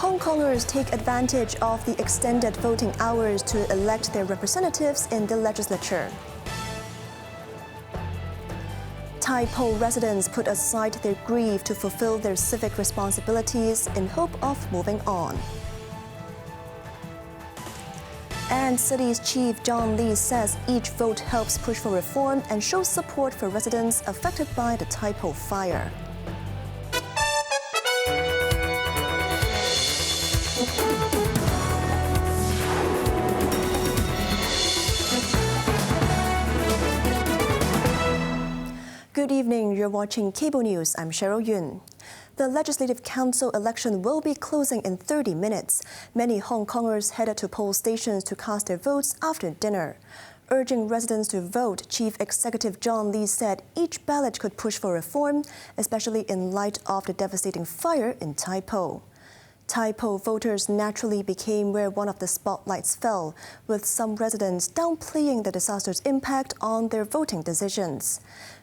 Hongkongers take advantage of the extended voting hours to elect their representatives in the legislature. Tai Po residents put aside their grief to fulfill their civic responsibilities in hope of moving on. And City's Chief John Lee says each vote helps push for reform and shows support for residents affected by the Tai Po fire. Good evening, you're watching Cable News. I'm Cheryl Yun. The Legislative Council election will be closing in 30 minutes. Many Hongkongers headed to poll stations to cast their votes after dinner. Urging residents to vote, Chief Executive John Lee said each ballot could push for reform, especially in light of the devastating fire in Tai Po. Tai Po voters naturally became where one of the spotlights fell, with some residents downplaying the disaster's impact on their voting decisions.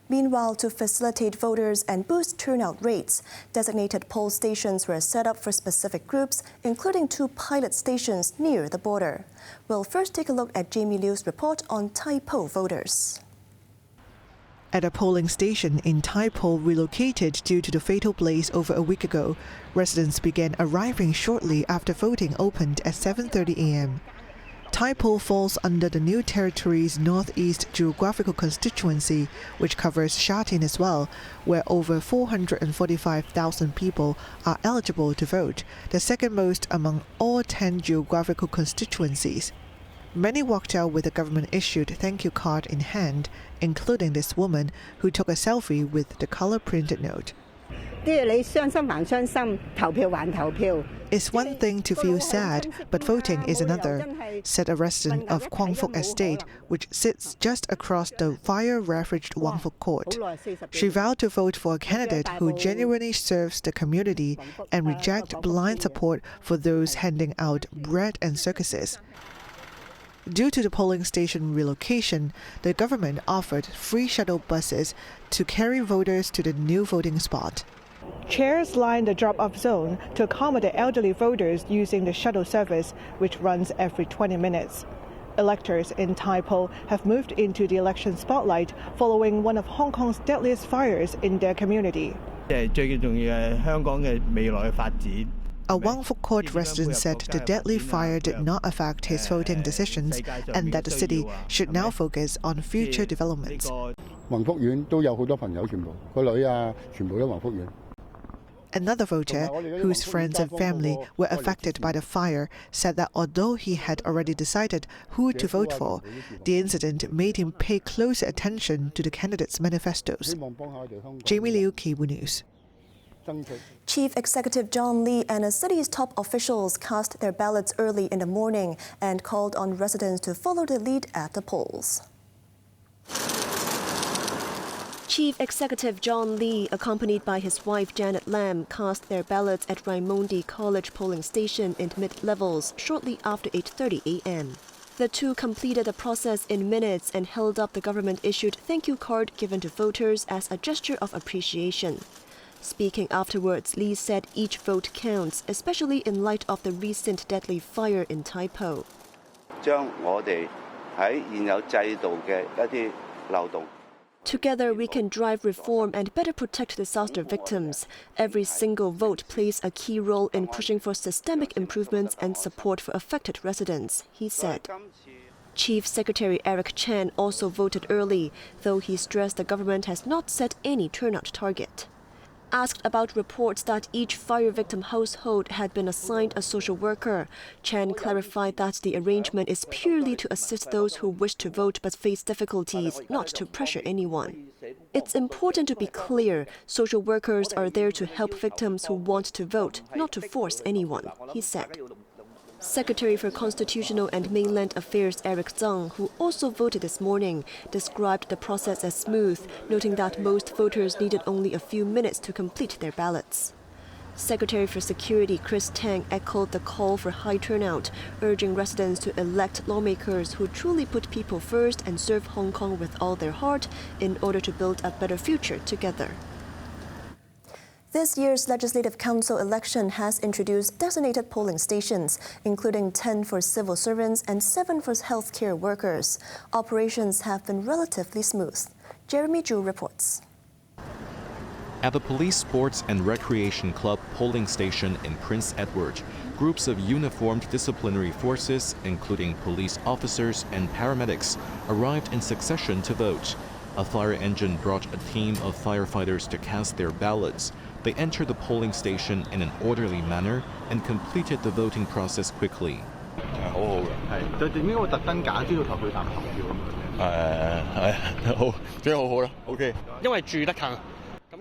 Meanwhile, to facilitate voters and boost turnout rates, designated poll stations were set up for specific groups, including 2 pilot stations near the border. We'll first take a look at Jamie Liu's report on Tai Po voters. At a polling station in Tai Po relocated due to the fatal blaze over a week ago, residents began arriving shortly after voting opened at 7:30 a.m. Tai Po falls under the New Territories Northeast Geographical Constituency, which covers Sha Tin as well, where over 445,000 people are eligible to vote, the second most among all 10 geographical constituencies. Many walked out with a government-issued thank you card in hand, including this woman who took a selfie with the color-printed note. It's one thing to feel sad, but voting is another, said a resident of Kwang Fuk Estate, which sits just across the fire-ravaged Wang Fuk Court. She vowed to vote for a candidate who genuinely serves the community and reject blind support for those handing out bread and circuses. Due to the polling station relocation, the government offered free shuttle buses to carry voters to the new voting spot. Chairs line the drop-off zone to accommodate elderly voters using the shuttle service, which runs every 20 minutes. Electors in Tai Po have moved into the election spotlight following one of Hong Kong's deadliest fires in their community. A Wang Fuk Court resident said the deadly fire did not affect his voting decisions and that the city should now focus on future developments. Another voter, whose friends and family were affected by the fire, said that although he had already decided who to vote for, the incident made him pay closer attention to the candidates' manifestos. Jamie Liu, Cable News. Chief Executive John Lee and the city's top officials cast their ballots early in the morning and called on residents to follow the lead at the polls. Chief Executive John Lee, accompanied by his wife Janet Lam, cast their ballots at Raimondi College polling station in mid-levels shortly after 8:30 a.m. The two completed the process in minutes and held up the government-issued thank you card given to voters as a gesture of appreciation. Speaking afterwards, Lee said each vote counts, especially in light of the recent deadly fire in Tai Po. Together, we can drive reform and better protect disaster victims. Every single vote plays a key role in pushing for systemic improvements and support for affected residents, he said. Chief Secretary Eric Chan also voted early, though he stressed the government has not set any turnout target. Asked about reports that each fire victim household had been assigned a social worker, Chan clarified that the arrangement is purely to assist those who wish to vote but face difficulties, not to pressure anyone. It's important to be clear, social workers are there to help victims who want to vote, not to force anyone, he said. Secretary for Constitutional and Mainland Affairs Eric Zhang, who also voted this morning, described the process as smooth, noting that most voters needed only a few minutes to complete their ballots. Secretary for Security Chris Tang echoed the call for high turnout, urging residents to elect lawmakers who truly put people first and serve Hong Kong with all their heart in order to build a better future together. This year's Legislative Council election has introduced designated polling stations, including 10 for civil servants and 7 for healthcare workers. Operations have been relatively smooth. Jeremy Zhu reports. At the Police Sports and Recreation Club polling station in Prince Edward, groups of uniformed disciplinary forces, including police officers and paramedics, arrived in succession to vote. A fire engine brought a team of firefighters to cast their ballots. They entered the polling station in an orderly manner and completed the voting process quickly.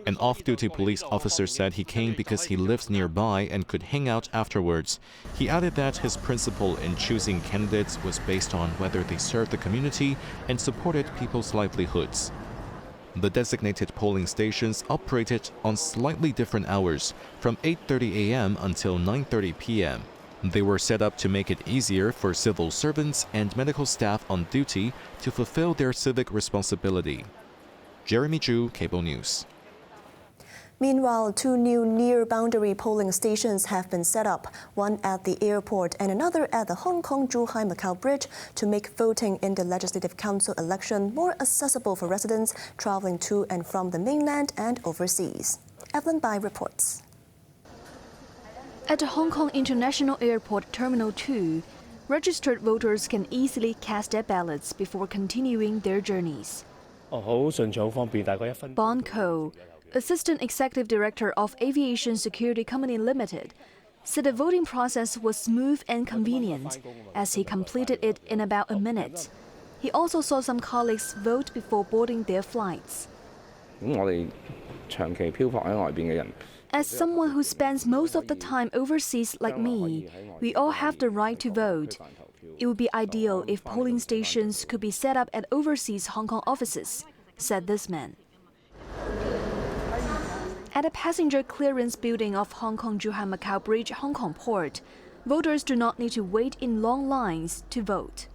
An off-duty police officer said he came because he lives nearby and could hang out afterwards. He added that his principle in choosing candidates was based on whether they served the community and supported people's livelihoods. The designated polling stations operated on slightly different hours, from 8:30 a.m. until 9:30 p.m. They were set up to make it easier for civil servants and medical staff on duty to fulfill their civic responsibility. Jeremy Zhu, Cable News. Meanwhile, 2 new near-boundary polling stations have been set up, one at the airport and another at the Hong Kong-Zhuhai-Macau Bridge, to make voting in the Legislative Council election more accessible for residents traveling to and from the mainland and overseas. Evelyn Bai reports. At the Hong Kong International Airport Terminal 2, registered voters can easily cast their ballots before continuing their journeys. Bon Ko, Assistant Executive Director of Aviation Security Company Limited, said the voting process was smooth and convenient, as he completed it in about a minute. He also saw some colleagues vote before boarding their flights. As someone who spends most of the time overseas like me, we all have the right to vote. It would be ideal if polling stations could be set up at overseas Hong Kong offices, said this man. At a passenger clearance building of Hong Kong-Zhuhai-Macau Bridge, Hong Kong Port, voters do not need to wait in long lines to vote.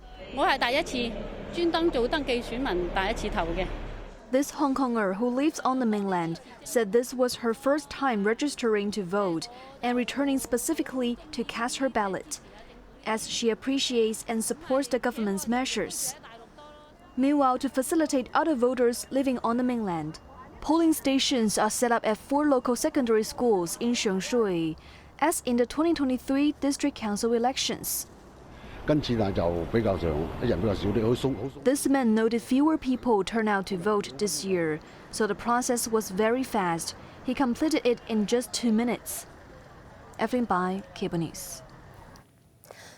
This Hong Konger, who lives on the mainland, said this was her first time registering to vote and returning specifically to cast her ballot, as she appreciates and supports the government's measures. Meanwhile, to facilitate other voters living on the mainland, polling stations are set up at 4 local secondary schools in Shengshui, as in the 2023 District Council elections. This man noted fewer people turn out to vote this year, so the process was very fast. He completed it in just 2 minutes. Evelyn Bai, Cable News.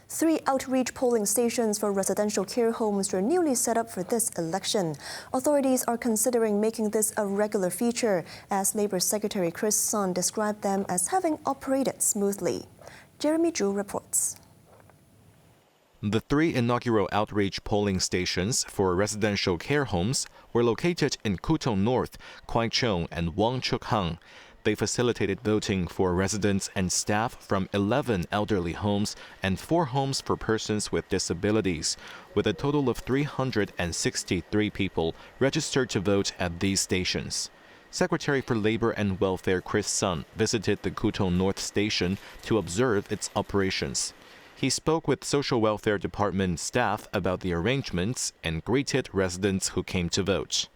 3 outreach polling stations for residential care homes were newly set up for this election. Authorities are considering making this a regular feature, as Labour Secretary Chris Sun described them as having operated smoothly. Jeremy Zhu reports. The 3 inaugural outreach polling stations for residential care homes were located in Kutong North, Kwai Chung, and Wong Chuk Hang. They facilitated voting for residents and staff from 11 elderly homes and 4 homes for persons with disabilities, with a total of 363 people registered to vote at these stations. Secretary for Labor and Welfare Chris Sun visited the Kutong North Station to observe its operations. He spoke with Social Welfare Department staff about the arrangements and greeted residents who came to vote.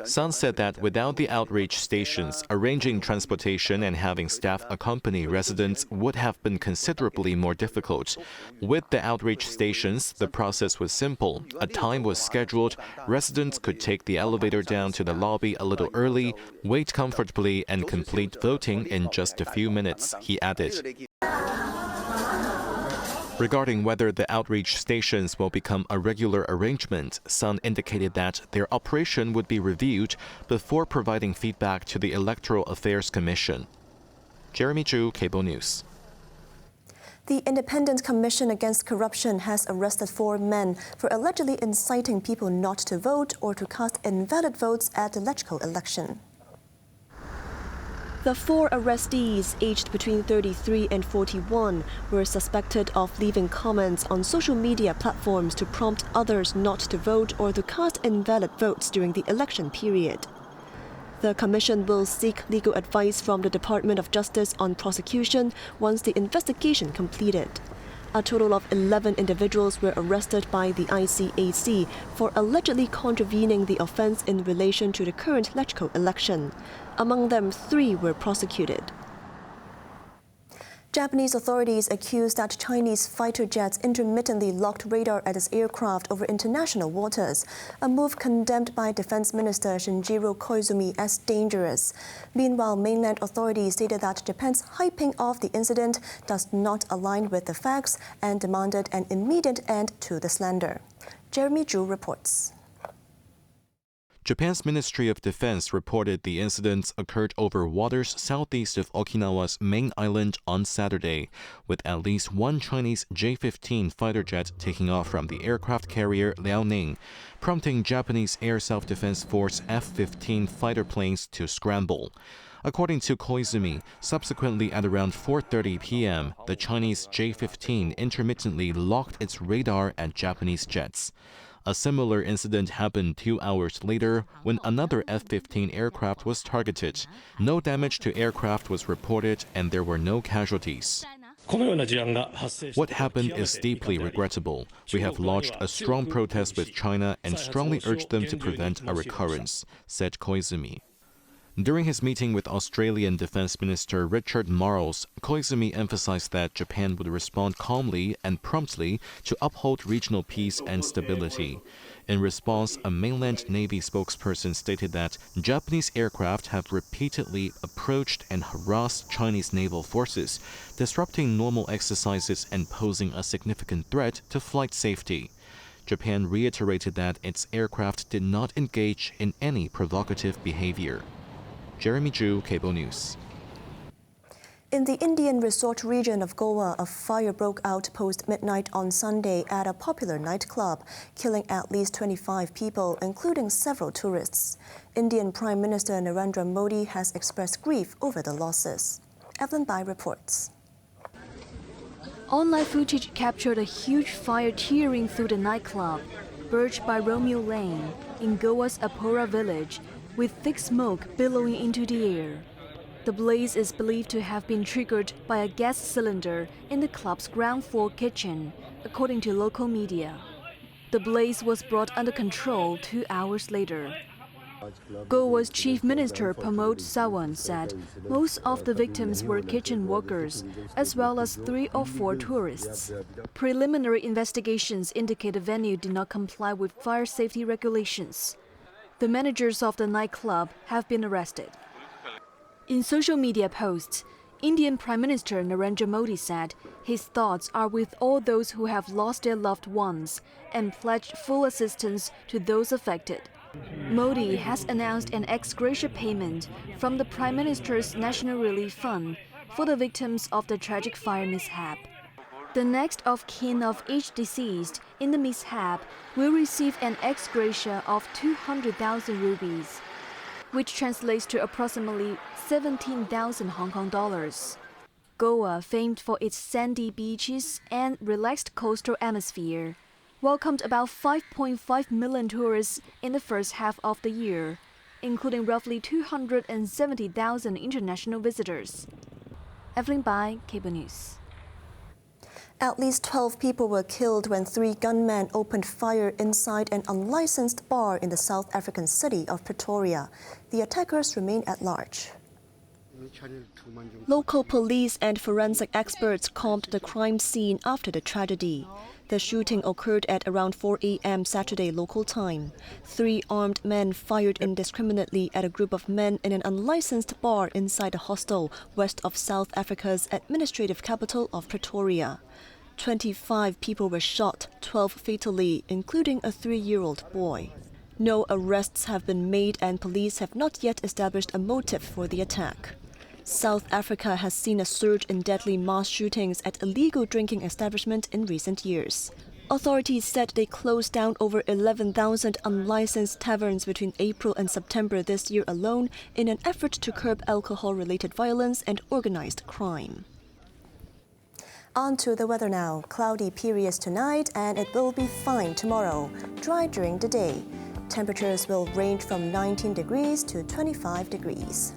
Sun said that without the outreach stations, arranging transportation and having staff accompany residents would have been considerably more difficult. With the outreach stations, the process was simple. A time was scheduled, residents could take the elevator down to the lobby a little early, wait comfortably, and complete voting in just a few minutes, he added. Regarding whether the outreach stations will become a regular arrangement, Sun indicated that their operation would be reviewed before providing feedback to the Electoral Affairs Commission. Jeremy Zhu, Cable News. The Independent Commission Against Corruption has arrested 4 men for allegedly inciting people not to vote or to cast invalid votes at the LegCo election. The 4 arrestees, aged between 33 and 41, were suspected of leaving comments on social media platforms to prompt others not to vote or to cast invalid votes during the election period. The commission will seek legal advice from the Department of Justice on prosecution once the investigation completed. A total of 11 individuals were arrested by the ICAC for allegedly contravening the offense in relation to the current LegCo election. Among them, 3 were prosecuted. Japanese authorities accuse that Chinese fighter jets intermittently locked radar at its aircraft over international waters, a move condemned by Defense Minister Shinjiro Koizumi as dangerous. Meanwhile, mainland authorities stated that Japan's hyping of the incident does not align with the facts and demanded an immediate end to the slander. Jeremy Zhu reports. Japan's Ministry of Defense reported the incidents occurred over waters southeast of Okinawa's main island on Saturday, with at least one Chinese J-15 fighter jet taking off from the aircraft carrier Liaoning, prompting Japanese Air Self-Defense Force F-15 fighter planes to scramble. According to Koizumi, subsequently at around 4:30 p.m., the Chinese J-15 intermittently locked its radar at Japanese jets. A similar incident happened 2 hours later when another F-15 aircraft was targeted. No damage to aircraft was reported and there were no casualties. What happened is deeply regrettable. We have lodged a strong protest with China and strongly urge them to prevent a recurrence, said Koizumi. During his meeting with Australian Defense Minister Richard Marles, Koizumi emphasized that Japan would respond calmly and promptly to uphold regional peace and stability. In response, a mainland Navy spokesperson stated that Japanese aircraft have repeatedly approached and harassed Chinese naval forces, disrupting normal exercises and posing a significant threat to flight safety. Japan reiterated that its aircraft did not engage in any provocative behavior. Jeremy Zhu, Cable News. In the Indian resort region of Goa, a fire broke out post-midnight on Sunday at a popular nightclub, killing at least 25 people, including several tourists. Indian Prime Minister Narendra Modi has expressed grief over the losses. Evelyn Bai reports. Online footage captured a huge fire tearing through the nightclub, Birch by Romeo Lane, in Goa's Apora village, with thick smoke billowing into the air. The blaze is believed to have been triggered by a gas cylinder in the club's ground floor kitchen, according to local media. The blaze was brought under control 2 hours later. Goa's Chief Minister Pramod Sawant said most of the victims were kitchen workers, as well as 3 or 4 tourists. Preliminary investigations indicate the venue did not comply with fire safety regulations. The managers of the nightclub have been arrested. In social media posts, Indian Prime Minister Narendra Modi said his thoughts are with all those who have lost their loved ones and pledged full assistance to those affected. Modi has announced an ex gratia payment from the Prime Minister's National Relief Fund for the victims of the tragic fire mishap. The next of kin of each deceased in the mishap will receive an ex gratia of 200,000 rupees, which translates to approximately 17,000 Hong Kong dollars. Goa, famed for its sandy beaches and relaxed coastal atmosphere, welcomed about 5.5 million tourists in the first half of the year, including roughly 270,000 international visitors. Evelyn Bai, Cable News. At least 12 people were killed when 3 gunmen opened fire inside an unlicensed bar in the South African city of Pretoria. The attackers remain at large. Local police and forensic experts combed the crime scene after the tragedy. The shooting occurred at around 4 a.m. Saturday local time. 3 armed men fired indiscriminately at a group of men in an unlicensed bar inside a hostel west of South Africa's administrative capital of Pretoria. 25 people were shot, 12 fatally, including a 3-year-old boy. No arrests have been made and police have not yet established a motive for the attack. South Africa has seen a surge in deadly mass shootings at illegal drinking establishments in recent years. Authorities said they closed down over 11,000 unlicensed taverns between April and September this year alone in an effort to curb alcohol-related violence and organized crime. On to the weather now. Cloudy periods tonight and it will be fine tomorrow. Dry during the day. Temperatures will range from 19 degrees to 25 degrees.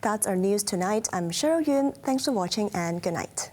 That's our news tonight. I'm Cheryl Yun. Thanks for watching and good night.